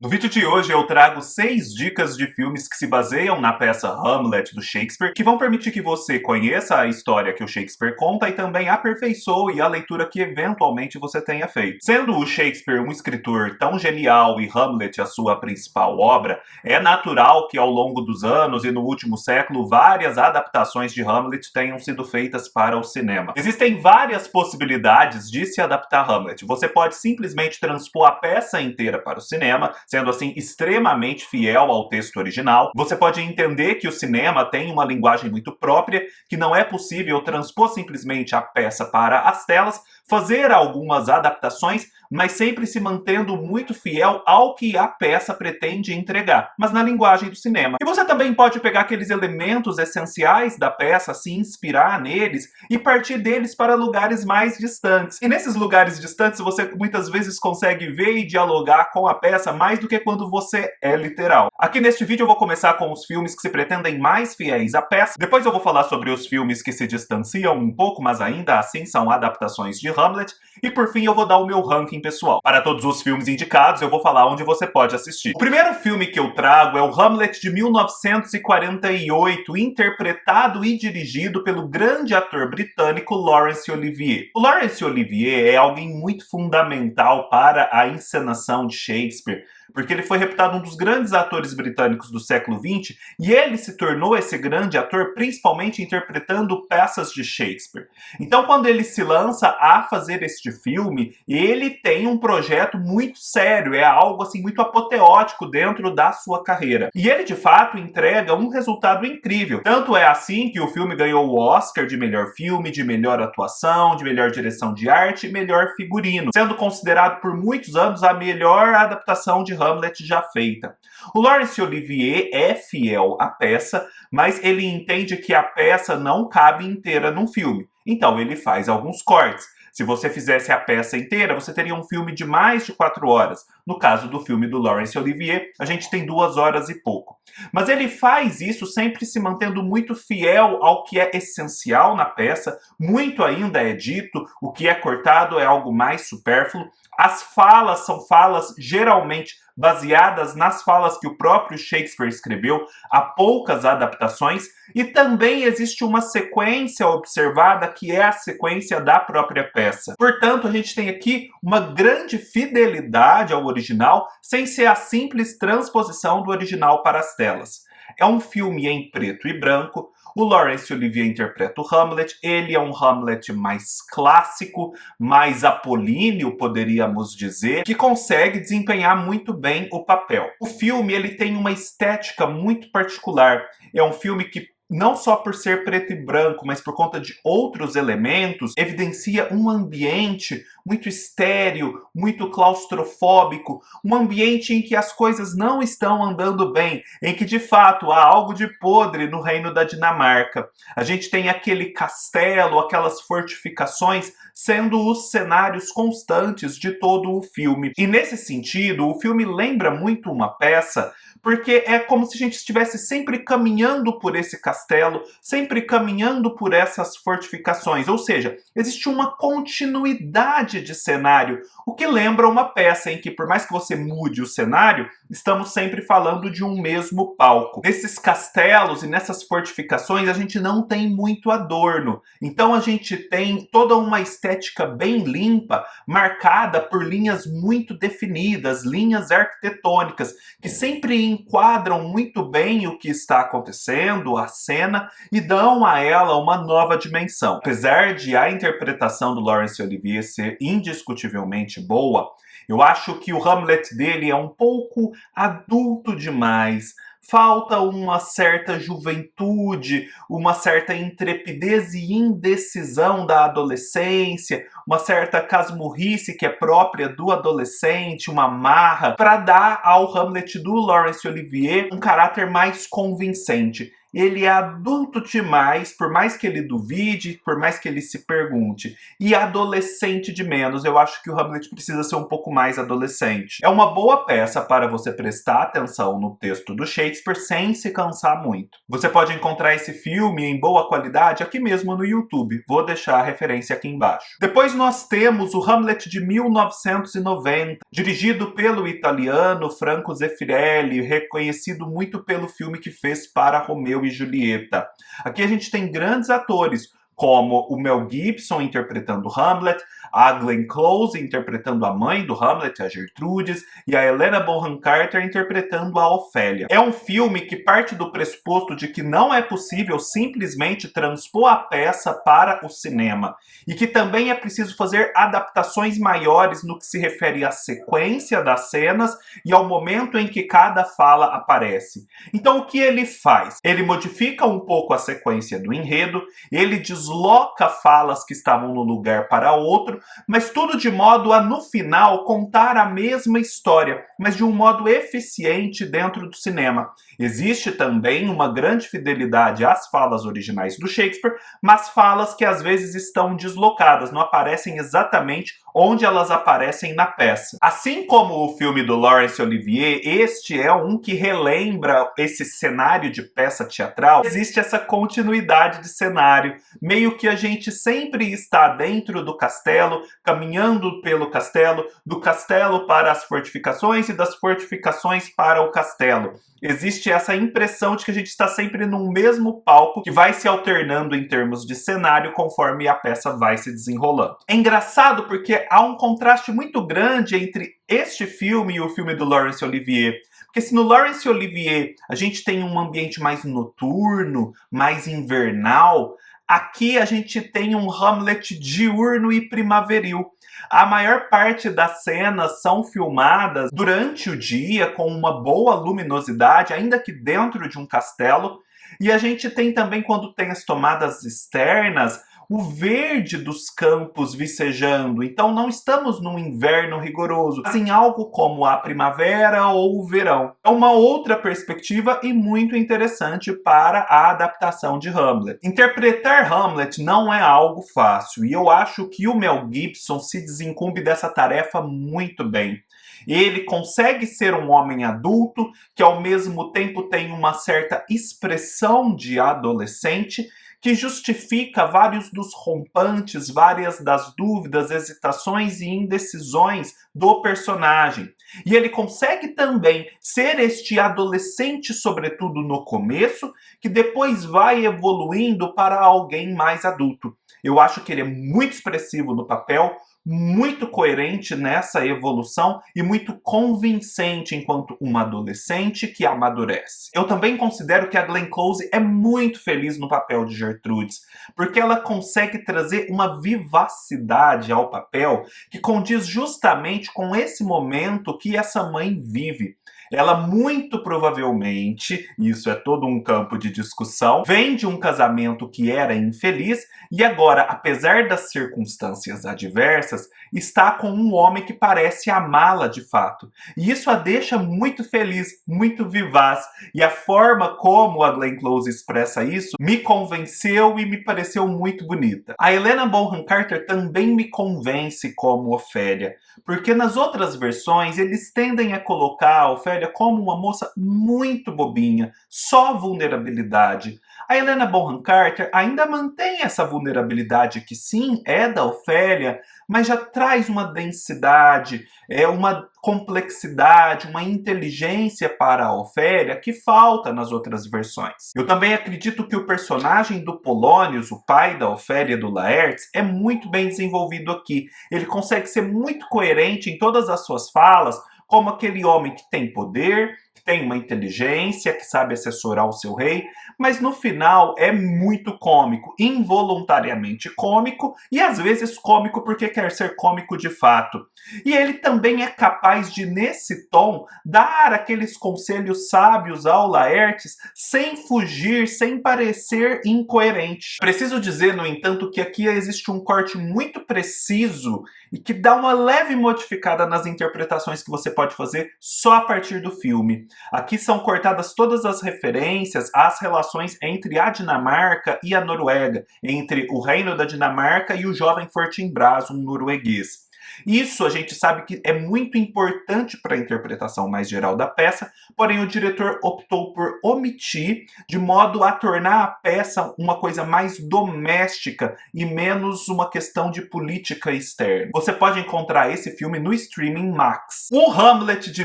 No vídeo de hoje eu trago 6 dicas de filmes que se baseiam na peça Hamlet do Shakespeare, que vão permitir que você conheça a história que o Shakespeare conta e também aperfeiçoe a leitura que eventualmente você tenha feito. Sendo o Shakespeare um escritor tão genial e Hamlet a sua principal obra, é natural que ao longo dos anos e no último século várias adaptações de Hamlet tenham sido feitas para o cinema. Existem várias possibilidades de se adaptar a Hamlet. Você pode simplesmente transpor a peça inteira para o cinema, sendo assim extremamente fiel ao texto original. Você pode entender que o cinema tem uma linguagem muito própria, que não é possível transpor simplesmente a peça para as telas, fazer algumas adaptações, mas sempre se mantendo muito fiel ao que a peça pretende entregar, mas na linguagem do cinema. E você também pode pegar aqueles elementos essenciais da peça, se inspirar neles e partir deles para lugares mais distantes. E nesses lugares distantes você muitas vezes consegue ver e dialogar com a peça mais do que quando você é literal. Aqui neste vídeo eu vou começar com os filmes que se pretendem mais fiéis à peça, depois eu vou falar sobre os filmes que se distanciam um pouco, mas ainda assim são adaptações de Hamlet, e por fim eu vou dar o meu ranking pessoal. Para todos os filmes indicados eu vou falar onde você pode assistir. O primeiro filme que eu trago é o Hamlet de 1948, interpretado e dirigido pelo grande ator britânico Laurence Olivier. O Laurence Olivier é alguém muito fundamental para a encenação de Shakespeare, porque ele foi reputado um dos grandes atores britânicos do século XX e ele se tornou esse grande ator principalmente interpretando peças de Shakespeare. Então, quando ele se lança a fazer este filme, ele tem um projeto muito sério, é algo assim muito apoteótico dentro da sua carreira. E ele, de fato, entrega um resultado incrível. Tanto é assim que o filme ganhou o Oscar de melhor filme, de melhor atuação, de melhor direção de arte e melhor figurino, sendo considerado por muitos anos a melhor adaptação de Hamlet já feita. O Laurence Olivier é fiel à peça, mas ele entende que a peça não cabe inteira num filme. Então ele faz alguns cortes. Se você fizesse a peça inteira, você teria um filme de mais de 4 horas. No caso do filme do Laurence Olivier, a gente tem 2 horas e pouco. Mas ele faz isso sempre se mantendo muito fiel ao que é essencial na peça, muito ainda é dito, o que é cortado é algo mais supérfluo. As falas são falas geralmente baseadas nas falas que o próprio Shakespeare escreveu, há poucas adaptações, e também existe uma sequência observada que é a sequência da própria peça. Portanto, a gente tem aqui uma grande fidelidade ao original, sem ser a simples transposição do original para as telas. É um filme em preto e branco. O Laurence Olivier interpreta o Hamlet, ele é um Hamlet mais clássico, mais apolíneo, poderíamos dizer, que consegue desempenhar muito bem o papel. O filme ele tem uma estética muito particular, é um filme que não só por ser preto e branco, mas por conta de outros elementos, evidencia um ambiente muito estéril, muito claustrofóbico, um ambiente em que as coisas não estão andando bem, em que de fato há algo de podre no reino da Dinamarca. A gente tem aquele castelo, aquelas fortificações sendo os cenários constantes de todo o filme. E nesse sentido, o filme lembra muito uma peça, porque é como se a gente estivesse sempre caminhando por esse castelo, sempre caminhando por essas fortificações, ou seja, existe uma continuidade de cenário, o que lembra uma peça em que, por mais que você mude o cenário, estamos sempre falando de um mesmo palco. Nesses castelos e nessas fortificações a gente não tem muito adorno, então a gente tem toda uma estética bem limpa, marcada por linhas muito definidas, linhas arquitetônicas, que sempre enquadram muito bem o que está acontecendo, a cena, e dão a ela uma nova dimensão. Apesar de a interpretação do Laurence Olivier ser indiscutivelmente boa, eu acho que o Hamlet dele é um pouco adulto demais. Falta uma certa juventude, uma certa intrepidez e indecisão da adolescência, uma certa casmurrice que é própria do adolescente, uma marra, para dar ao Hamlet do Laurence Olivier um caráter mais convincente. ele é adulto demais, por mais que ele duvide, por mais que ele se pergunte, e adolescente de menos. Eu acho que o Hamlet precisa ser um pouco mais adolescente. É uma boa peça para você prestar atenção no texto do Shakespeare sem se cansar muito. Você pode encontrar esse filme em boa qualidade aqui mesmo no YouTube. Vou deixar a referência aqui embaixo. Depois nós temos o Hamlet de 1990, dirigido pelo italiano Franco Zeffirelli, reconhecido muito pelo filme que fez para Romeu e Julieta. Aqui a gente tem grandes atores, como o Mel Gibson interpretando Hamlet, a Glenn Close interpretando a mãe do Hamlet, a Gertrudes, e a Helena Bonham Carter interpretando a Ofélia. É um filme que parte do pressuposto de que não é possível simplesmente transpor a peça para o cinema, e que também é preciso fazer adaptações maiores no que se refere à sequência das cenas e ao momento em que cada fala aparece. Então o que ele faz? Ele modifica um pouco a sequência do enredo, ele desloca falas que estavam no lugar para outro, mas tudo de modo a, no final, contar a mesma história, mas de um modo eficiente dentro do cinema. Existe também uma grande fidelidade às falas originais do Shakespeare, mas falas que às vezes estão deslocadas, não aparecem exatamente onde elas aparecem na peça. Assim como o filme do Laurence Olivier, este é um que relembra esse cenário de peça teatral. Existe essa continuidade de cenário, meio que a gente sempre está dentro do castelo, caminhando pelo castelo, do castelo para as fortificações e das fortificações para o castelo. Existe essa impressão de que a gente está sempre num mesmo palco que vai se alternando em termos de cenário conforme a peça vai se desenrolando. É engraçado porque há um contraste muito grande entre este filme e o filme do Laurence Olivier. Porque se no Laurence Olivier a gente tem um ambiente mais noturno, mais invernal, aqui a gente tem um Hamlet diurno e primaveril. A maior parte das cenas são filmadas durante o dia com uma boa luminosidade, ainda que dentro de um castelo. E a gente tem também, quando tem as tomadas externas, o verde dos campos vicejando. Então não estamos num inverno rigoroso, mas em algo como a primavera ou o verão. É uma outra perspectiva e muito interessante para a adaptação de Hamlet. Interpretar Hamlet não é algo fácil, e eu acho que o Mel Gibson se desincumbe dessa tarefa muito bem. Ele consegue ser um homem adulto que ao mesmo tempo tem uma certa expressão de adolescente, que justifica vários dos rompantes, várias das dúvidas, hesitações e indecisões do personagem. E ele consegue também ser este adolescente, sobretudo no começo, que depois vai evoluindo para alguém mais adulto. Eu acho que ele é muito expressivo no papel, muito coerente nessa evolução e muito convincente enquanto uma adolescente que amadurece. Eu também considero que a Glenn Close é muito feliz no papel de Gertrudes, porque ela consegue trazer uma vivacidade ao papel que condiz justamente com esse momento que essa mãe vive. Ela muito provavelmente, isso é todo um campo de discussão, vem de um casamento que era infeliz e agora, apesar das circunstâncias adversas, está com um homem que parece amá-la de fato. E isso a deixa muito feliz, muito vivaz. E a forma como a Glenn Close expressa isso me convenceu e me pareceu muito bonita. A Helena Bonham Carter também me convence como Ofélia, porque nas outras versões eles tendem a colocar a Ofélia como uma moça muito bobinha, só vulnerabilidade. A Helena Bonham Carter ainda mantém essa vulnerabilidade que sim, é da Ofélia, mas já traz uma densidade, uma complexidade, uma inteligência para a Ofélia que falta nas outras versões. Eu também acredito que o personagem do Polônios, o pai da Ofélia do Laertes, é muito bem desenvolvido aqui. Ele consegue ser muito coerente em todas as suas falas, como aquele homem que tem poder, que tem uma inteligência, que sabe assessorar o seu rei, mas no final é muito cômico, involuntariamente cômico, e às vezes cômico porque quer ser cômico de fato. E ele também é capaz de, nesse tom, dar aqueles conselhos sábios ao Laertes sem fugir, sem parecer incoerente. Preciso dizer, no entanto, que aqui existe um corte muito preciso e que dá uma leve modificada nas interpretações que você pode fazer só a partir do filme. Aqui são cortadas todas as referências às relações entre a Dinamarca e a Noruega, entre o reino da Dinamarca e o jovem Fortinbras, um norueguês. Isso a gente sabe que é muito importante para a interpretação mais geral da peça, porém o diretor optou por omitir, de modo a tornar a peça uma coisa mais doméstica e menos uma questão de política externa. Você pode encontrar esse filme no streaming Max. O Hamlet de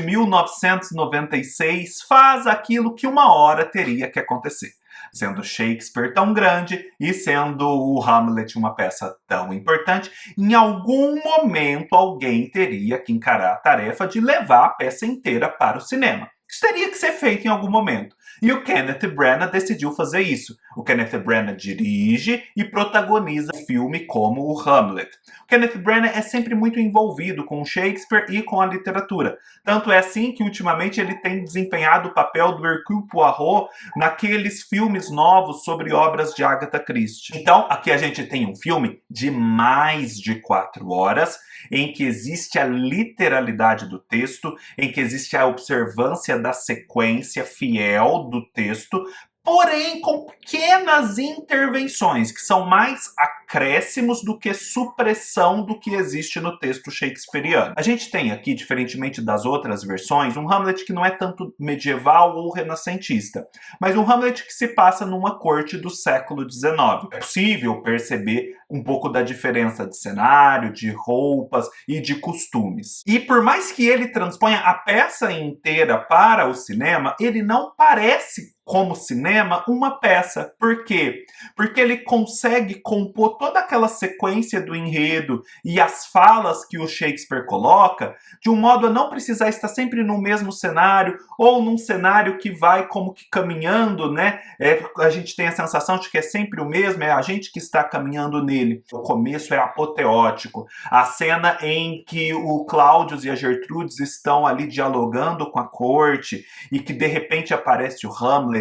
1996 faz aquilo que uma hora teria que acontecer. Sendo Shakespeare tão grande e sendo o Hamlet uma peça tão importante, em algum momento alguém teria que encarar a tarefa de levar a peça inteira para o cinema. Isso teria que ser feito em algum momento. E o Kenneth Branagh decidiu fazer isso. O Kenneth Branagh dirige e protagoniza o filme como o Hamlet. O Kenneth Branagh é sempre muito envolvido com Shakespeare e com a literatura. Tanto é assim que ultimamente ele tem desempenhado o papel do Hercule Poirot naqueles filmes novos sobre obras de Agatha Christie. Então, aqui a gente tem um filme de mais de 4 horas, em que existe a literalidade do texto, em que existe a observância da sequência fiel do texto, porém com pequenas intervenções, que são mais acréscimos do que supressão do que existe no texto shakespeariano. A gente tem aqui, diferentemente das outras versões, um Hamlet que não é tanto medieval ou renascentista, mas um Hamlet que se passa numa corte do século XIX. É possível perceber um pouco da diferença de cenário, de roupas e de costumes. E por mais que ele transponha a peça inteira para o cinema, ele não parece como cinema uma peça. Por quê? Porque ele consegue compor toda aquela sequência do enredo e as falas que o Shakespeare coloca de um modo a não precisar estar sempre no mesmo cenário ou num cenário que vai como que caminhando, né? A gente tem a sensação de que é sempre o mesmo, é a gente que está caminhando nele. O começo é apoteótico. A cena em que o Claudius e a Gertrudes estão ali dialogando com a corte e que de repente aparece o Hamlet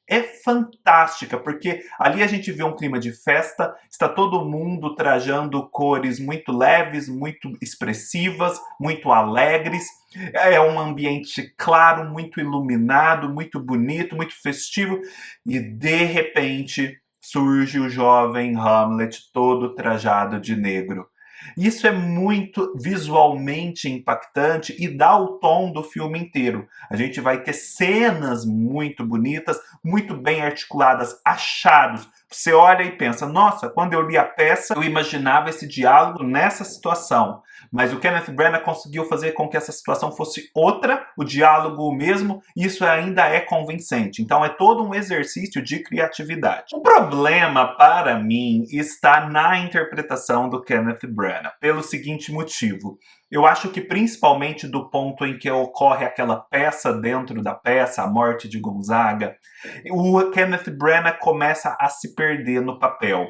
é fantástica, porque ali a gente vê um clima de festa, está todo mundo trajando cores muito leves, muito expressivas, muito alegres. É um ambiente claro, muito iluminado, muito bonito, muito festivo, e de repente surge o jovem Hamlet todo trajado de negro. Isso é muito visualmente impactante e dá o tom do filme inteiro. A gente vai ter cenas muito bonitas, muito bem articuladas, achados. Você olha e pensa, nossa, quando eu li a peça, eu imaginava esse diálogo nessa situação. Mas o Kenneth Branagh conseguiu fazer com que essa situação fosse outra, o diálogo o mesmo, e isso ainda é convincente. Então é todo um exercício de criatividade. O problema, para mim, está na interpretação do Kenneth Branagh, pelo seguinte motivo. Eu acho que principalmente do ponto em que ocorre aquela peça dentro da peça, a morte de Gonzaga, o Kenneth Branagh começa a se perder no papel.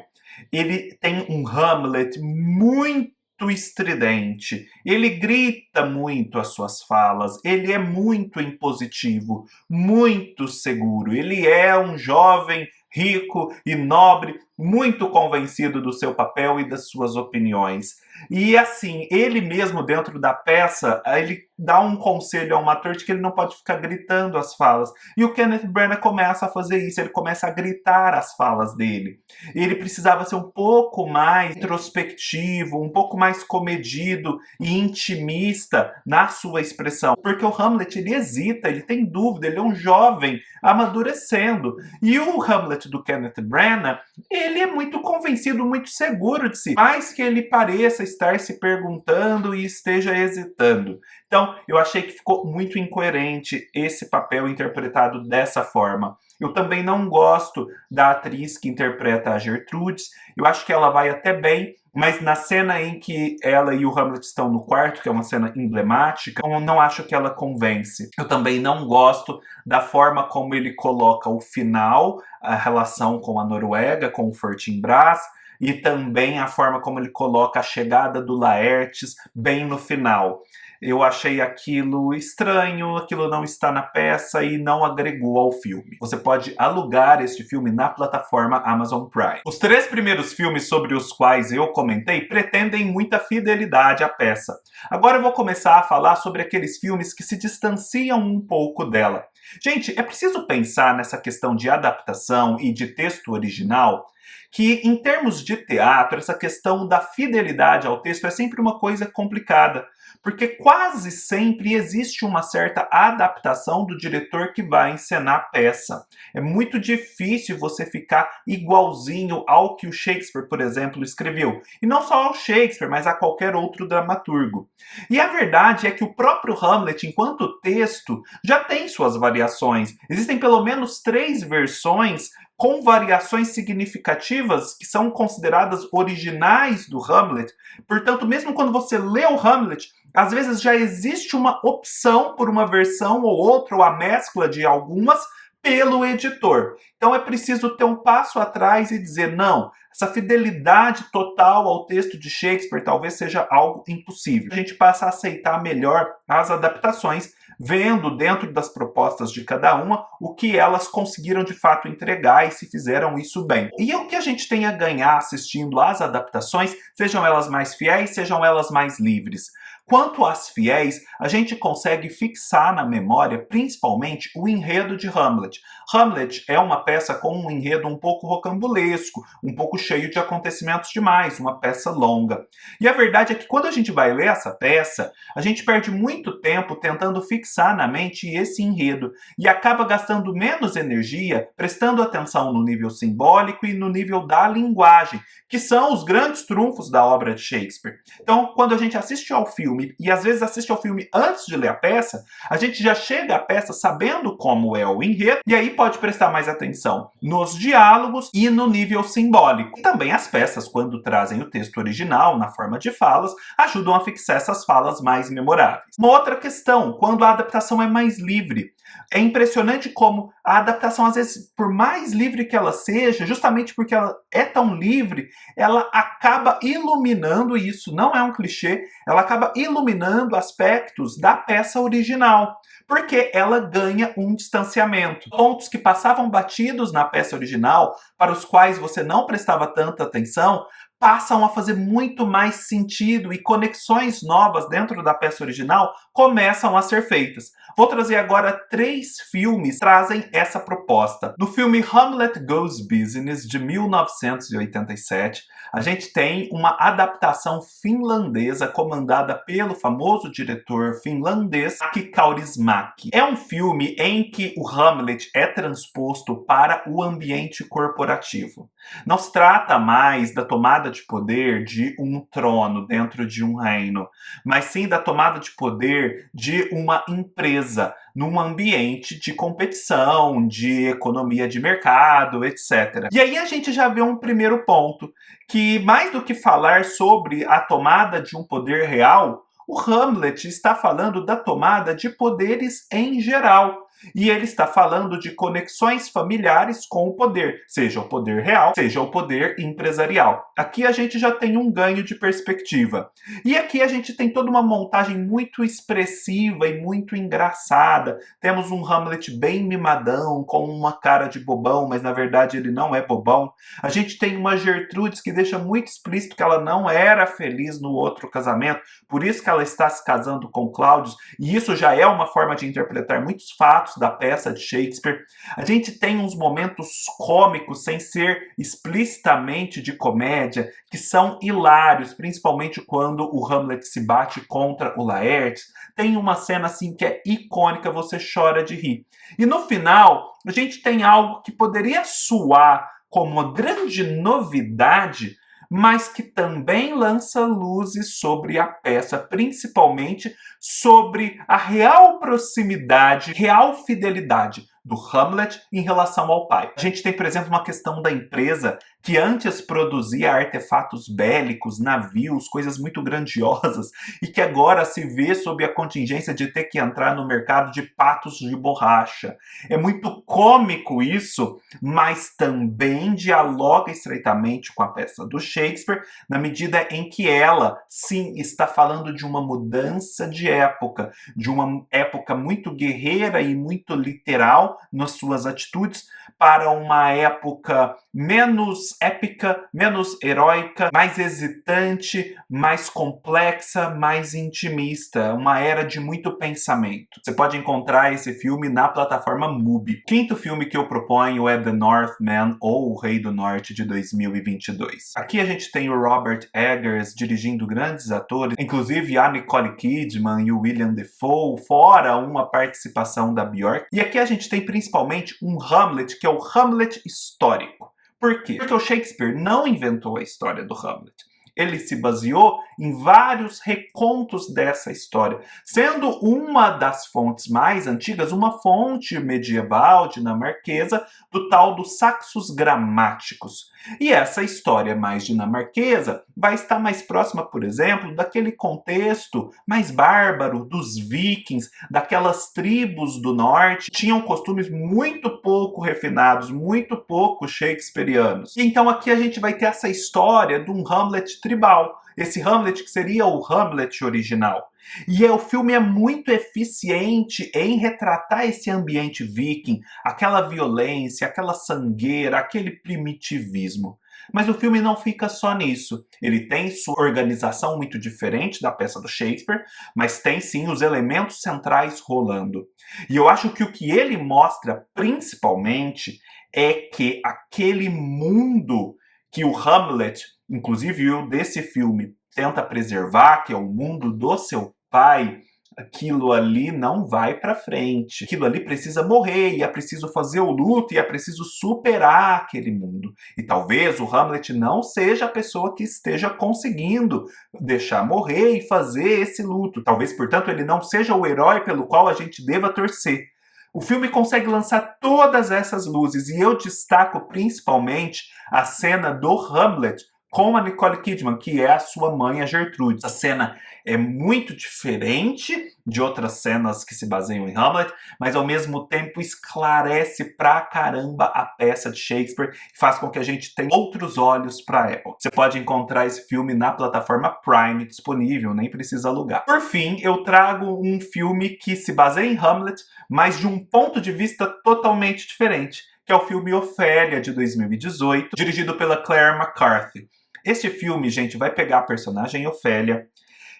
Ele tem um Hamlet muito estridente, ele grita muito as suas falas, ele é muito impositivo, muito seguro, ele é um jovem rico e nobre, muito convencido do seu papel e das suas opiniões. E assim, ele mesmo dentro da peça, ele dá um conselho a um ator de que ele não pode ficar gritando as falas. E o Kenneth Branagh começa a fazer isso, ele começa a gritar as falas dele. Ele precisava ser um pouco mais introspectivo, um pouco mais comedido e intimista na sua expressão. Porque o Hamlet, ele hesita, ele tem dúvida, ele é um jovem amadurecendo. E o Hamlet do Kenneth Branagh, ele é muito convencido, muito seguro de si. Mais que ele pareça estar se perguntando e esteja hesitando. Então, eu achei que ficou muito incoerente esse papel interpretado dessa forma. Eu também não gosto da atriz que interpreta a Gertrudes. Eu acho que ela vai até bem, mas na cena em que ela e o Hamlet estão no quarto, que é uma cena emblemática, eu não acho que ela convence. Eu também não gosto da forma como ele coloca o final, a relação com a Noruega, com o Fortinbras, e também a forma como ele coloca a chegada do Laertes bem no final. eu achei aquilo estranho, aquilo não está na peça e não agregou ao filme. Você pode alugar este filme na plataforma Amazon Prime. Os 3 primeiros filmes sobre os quais eu comentei pretendem muita fidelidade à peça. Agora eu vou começar a falar sobre aqueles filmes que se distanciam um pouco dela. Gente, é preciso pensar nessa questão de adaptação e de texto original, que em termos de teatro, essa questão da fidelidade ao texto é sempre uma coisa complicada, porque quase sempre existe uma certa adaptação do diretor que vai encenar a peça. É muito difícil você ficar igualzinho ao que o Shakespeare, por exemplo, escreveu. E não só ao Shakespeare, mas a qualquer outro dramaturgo. E a verdade é que o próprio Hamlet, enquanto texto, já tem suas variações. Existem pelo menos 3 versões com variações significativas que são consideradas originais do Hamlet. Portanto, mesmo quando você lê o Hamlet, às vezes já existe uma opção por uma versão ou outra, ou a mescla de algumas, pelo editor. Então é preciso ter um passo atrás e dizer, não, essa fidelidade total ao texto de Shakespeare talvez seja algo impossível. A gente passa a aceitar melhor as adaptações, vendo dentro das propostas de cada uma o que elas conseguiram de fato entregar e se fizeram isso bem. E o que a gente tem a ganhar assistindo às adaptações, sejam elas mais fiéis, sejam elas mais livres. Quanto às fiéis, a gente consegue fixar na memória principalmente o enredo de Hamlet. Hamlet é uma peça com um enredo um pouco rocambolesco, um pouco cheio de acontecimentos demais, uma peça longa. E a verdade é que quando a gente vai ler essa peça, a gente perde muito tempo tentando fixar na mente esse enredo e acaba gastando menos energia prestando atenção no nível simbólico e no nível da linguagem, que são os grandes trunfos da obra de Shakespeare. Então, quando a gente assiste ao filme, e às vezes assiste ao filme antes de ler a peça, a gente já chega à peça sabendo como é o enredo, e aí pode prestar mais atenção nos diálogos e no nível simbólico. E também as peças, quando trazem o texto original na forma de falas, ajudam a fixar essas falas mais memoráveis. Uma outra questão, quando a adaptação é mais livre. É impressionante como a adaptação, às vezes, por mais livre que ela seja, justamente porque ela é tão livre, ela acaba iluminando, e isso não é um clichê, ela acaba iluminando aspectos da peça original, porque ela ganha um distanciamento. Pontos que passavam batidos na peça original, para os quais você não prestava tanta atenção, passam a fazer muito mais sentido e conexões novas dentro da peça original começam a ser feitas. Vou trazer agora 3 filmes que trazem essa proposta. No filme Hamlet Goes Business, de 1987, a gente tem uma adaptação finlandesa comandada pelo famoso diretor finlandês Aki Kaurismäki. É um filme em que o Hamlet é transposto para o ambiente corporativo. Não se trata mais da tomada de poder de um trono dentro de um reino, mas sim da tomada de poder de uma empresa num ambiente de competição, de economia de mercado, etc. E aí a gente já vê um primeiro ponto, que mais do que falar sobre a tomada de um poder real, o Hamlet está falando da tomada de poderes em geral. E ele está falando de conexões familiares com o poder, seja o poder real, seja o poder empresarial. Aqui a gente já tem um ganho de perspectiva. E aqui a gente tem toda uma montagem muito expressiva e muito engraçada. Temos um Hamlet bem mimadão, com uma cara de bobão, mas na verdade ele não é bobão. A gente tem uma Gertrudes que deixa muito explícito que ela não era feliz no outro casamento, por isso que ela está se casando com Cláudio, e isso já é uma forma de interpretar muitos fatos da peça de Shakespeare. A gente tem uns momentos cômicos, sem ser explicitamente de comédia, que são hilários, principalmente quando o Hamlet se bate contra o Laertes. Tem uma cena assim que é icônica, você chora de rir. E no final, a gente tem algo que poderia soar como uma grande novidade, mas que também lança luzes sobre a peça, principalmente sobre a real proximidade, real fidelidade do Hamlet em relação ao pai. A gente tem, por exemplo, uma questão da empresa que antes produzia artefatos bélicos, navios, coisas muito grandiosas, e que agora se vê sob a contingência de ter que entrar no mercado de patos de borracha. É muito cômico isso, mas também dialoga estreitamente com a peça do Shakespeare, na medida em que ela, sim, está falando de uma mudança de época, de uma época muito guerreira e muito literal nas suas atitudes, para uma época menos épica, menos heróica, mais hesitante, mais complexa, mais intimista, uma era de muito pensamento. Você pode encontrar esse filme na plataforma MUBI. Quinto filme que eu proponho é The Northman, ou O Rei do Norte, de 2022. Aqui a gente tem o Robert Eggers dirigindo grandes atores, inclusive a Nicole Kidman e o William Dafoe, fora uma participação da Bjork. E aqui a gente tem principalmente um Hamlet, que é o Hamlet histórico. Por quê? Porque o Shakespeare não inventou a história do Hamlet. Ele se baseou em vários recontos dessa história, sendo uma das fontes mais antigas uma fonte medieval dinamarquesa do tal dos Saxos Gramáticos. E essa história mais dinamarquesa vai estar mais próxima, por exemplo, daquele contexto mais bárbaro dos vikings, daquelas tribos do norte, que tinham costumes muito pouco refinados, muito pouco shakespearianos. E então aqui a gente vai ter essa história de um Hamlet tribal, esse Hamlet que seria o Hamlet original. E o filme é muito eficiente em retratar esse ambiente viking, aquela violência, aquela sangueira, aquele primitivismo. Mas o filme não fica só nisso. Ele tem sua organização muito diferente da peça do Shakespeare, mas tem sim os elementos centrais rolando. E eu acho que o que ele mostra principalmente é que aquele mundo que o Hamlet, inclusive o desse filme, tenta preservar, que é o mundo do seu pai, aquilo ali não vai para frente. Aquilo ali precisa morrer, e é preciso fazer o luto, e é preciso superar aquele mundo. E talvez o Hamlet não seja a pessoa que esteja conseguindo deixar morrer e fazer esse luto. Talvez, portanto, ele não seja o herói pelo qual a gente deva torcer. O filme consegue lançar todas essas luzes, e eu destaco principalmente a cena do Hamlet com a Nicole Kidman, que é a sua mãe, a Gertrude. Essa cena é muito diferente de outras cenas que se baseiam em Hamlet, mas ao mesmo tempo esclarece pra caramba a peça de Shakespeare e faz com que a gente tenha outros olhos para ela. Você pode encontrar esse filme na plataforma Prime disponível, nem precisa alugar. Por fim, eu trago um filme que se baseia em Hamlet, mas de um ponto de vista totalmente diferente, que é o filme Ofélia, de 2018, dirigido pela Claire McCarthy. Este filme, gente, vai pegar a personagem Ofélia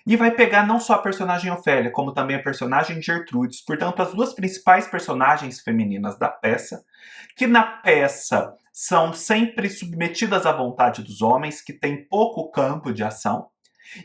e vai pegar não só a personagem Ofélia, como também a personagem Gertrudes, portanto, as duas principais personagens femininas da peça, que na peça são sempre submetidas à vontade dos homens, que têm pouco campo de ação,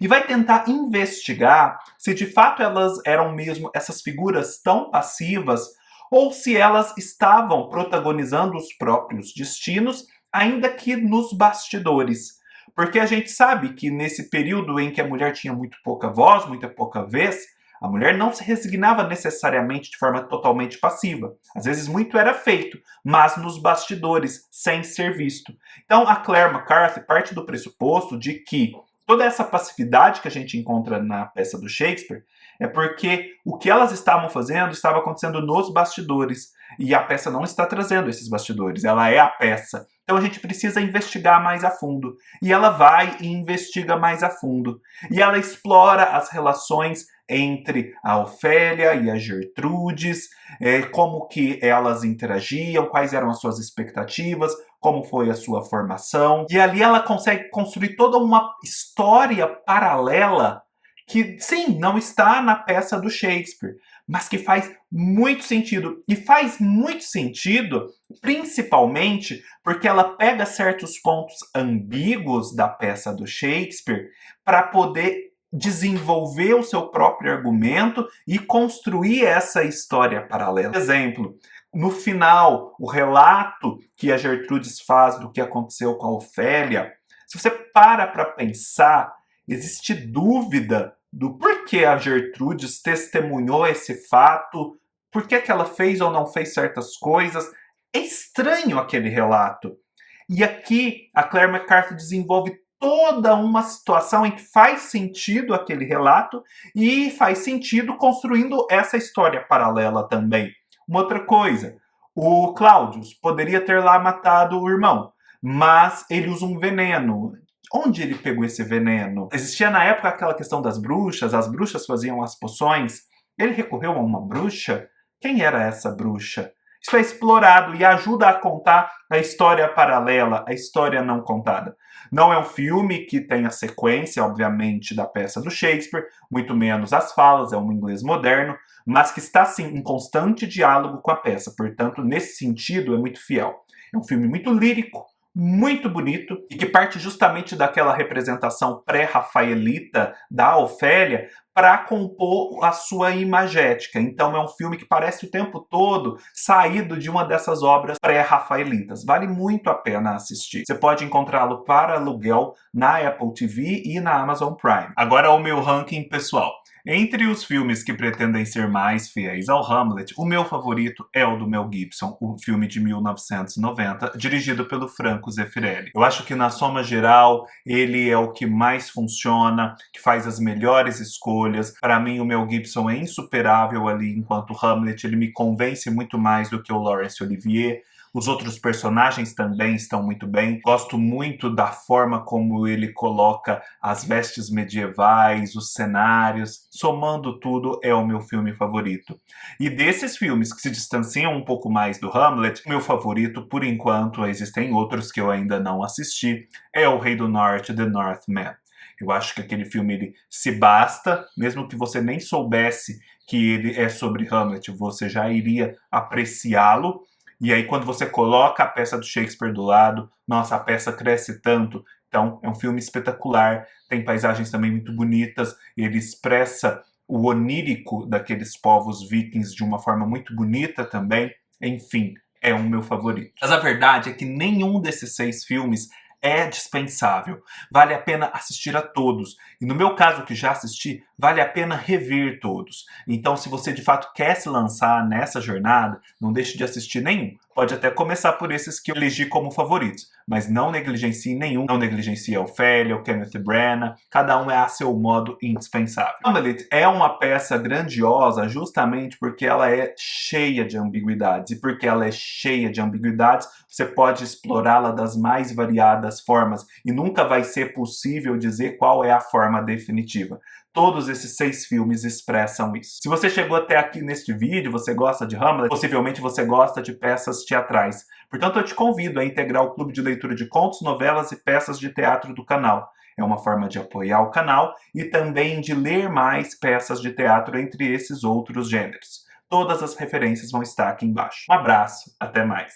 e vai tentar investigar se de fato elas eram mesmo essas figuras tão passivas ou se elas estavam protagonizando os próprios destinos, ainda que nos bastidores. Porque a gente sabe que nesse período em que a mulher tinha muito pouca voz, muita pouca vez, a mulher não se resignava necessariamente de forma totalmente passiva. Às vezes muito era feito, mas nos bastidores, sem ser visto. Então a Claire McCarthy parte do pressuposto de que toda essa passividade que a gente encontra na peça do Shakespeare é porque o que elas estavam fazendo estava acontecendo nos bastidores. E a peça não está trazendo esses bastidores, ela é a peça. Então a gente precisa investigar mais a fundo. E ela vai e investiga mais a fundo. E ela explora as relações entre a Ofélia e a Gertrudes, como que elas interagiam, quais eram as suas expectativas, como foi a sua formação. E ali ela consegue construir toda uma história paralela que, sim, não está na peça do Shakespeare, mas que faz muito sentido. E faz muito sentido, principalmente porque ela pega certos pontos ambíguos da peça do Shakespeare para poder desenvolver o seu próprio argumento e construir essa história paralela. Por exemplo, no final, o relato que a Gertrudes faz do que aconteceu com a Ofélia, se você para pensar, existe dúvida do porquê a Gertrudes testemunhou esse fato, por que ela fez ou não fez certas coisas. É estranho aquele relato. E aqui a Claire McCarthy desenvolve toda uma situação em que faz sentido aquele relato e faz sentido construindo essa história paralela também. Uma outra coisa, o Claudius poderia ter lá matado o irmão, mas ele usa um veneno. Onde ele pegou esse veneno? Existia na época aquela questão das bruxas, as bruxas faziam as poções. Ele recorreu a uma bruxa? Quem era essa bruxa? Isso é explorado e ajuda a contar a história paralela, a história não contada. Não é um filme que tem a sequência, obviamente, da peça do Shakespeare, muito menos as falas, é um inglês moderno, mas que está, sim, em constante diálogo com a peça. Portanto, nesse sentido, é muito fiel. É um filme muito lírico, muito bonito, e que parte justamente daquela representação pré-rafaelita da Ofélia para compor a sua imagética. Então é um filme que parece o tempo todo saído de uma dessas obras pré-rafaelitas. Vale muito a pena assistir. Você pode encontrá-lo para aluguel na Apple TV e na Amazon Prime. Agora o meu ranking pessoal. Entre os filmes que pretendem ser mais fiéis ao Hamlet, o meu favorito é o do Mel Gibson, o filme de 1990, dirigido pelo Franco Zeffirelli. Eu acho que, na soma geral, ele é o que mais funciona, que faz as melhores escolhas. Para mim, o Mel Gibson é insuperável ali enquanto Hamlet, ele me convence muito mais do que o Laurence Olivier. Os outros personagens também estão muito bem. Gosto muito da forma como ele coloca as vestes medievais, os cenários. Somando tudo, é o meu filme favorito. E desses filmes que se distanciam um pouco mais do Hamlet, o meu favorito, por enquanto, existem outros que eu ainda não assisti, é O Rei do Norte, The Northman. Eu acho que aquele filme ele se basta, mesmo que você nem soubesse que ele é sobre Hamlet, você já iria apreciá-lo. E aí, quando você coloca a peça do Shakespeare do lado, nossa, a peça cresce tanto. Então, é um filme espetacular, tem paisagens também muito bonitas, ele expressa o onírico daqueles povos vikings de uma forma muito bonita também. Enfim, é o meu favorito. Mas a verdade é que nenhum desses 6 filmes é dispensável. Vale a pena assistir a todos. E no meu caso, que já assisti, vale a pena rever todos. Então, se você de fato quer se lançar nessa jornada, não deixe de assistir nenhum. Pode até começar por esses que eu elegi como favoritos, mas não negligencie nenhum. Não negligencie a Ofélia, o Kenneth Branagh, cada um é a seu modo indispensável. Hamlet é uma peça grandiosa justamente porque ela é cheia de ambiguidades. E porque ela é cheia de ambiguidades, você pode explorá-la das mais variadas formas e nunca vai ser possível dizer qual é a forma definitiva. Todos esses 6 filmes expressam isso. Se você chegou até aqui neste vídeo, você gosta de Hamlet, possivelmente você gosta de peças teatrais. Portanto, eu te convido a integrar o clube de leitura de contos, novelas e peças de teatro do canal. É uma forma de apoiar o canal e também de ler mais peças de teatro entre esses outros gêneros. Todas as referências vão estar aqui embaixo. Um abraço, até mais.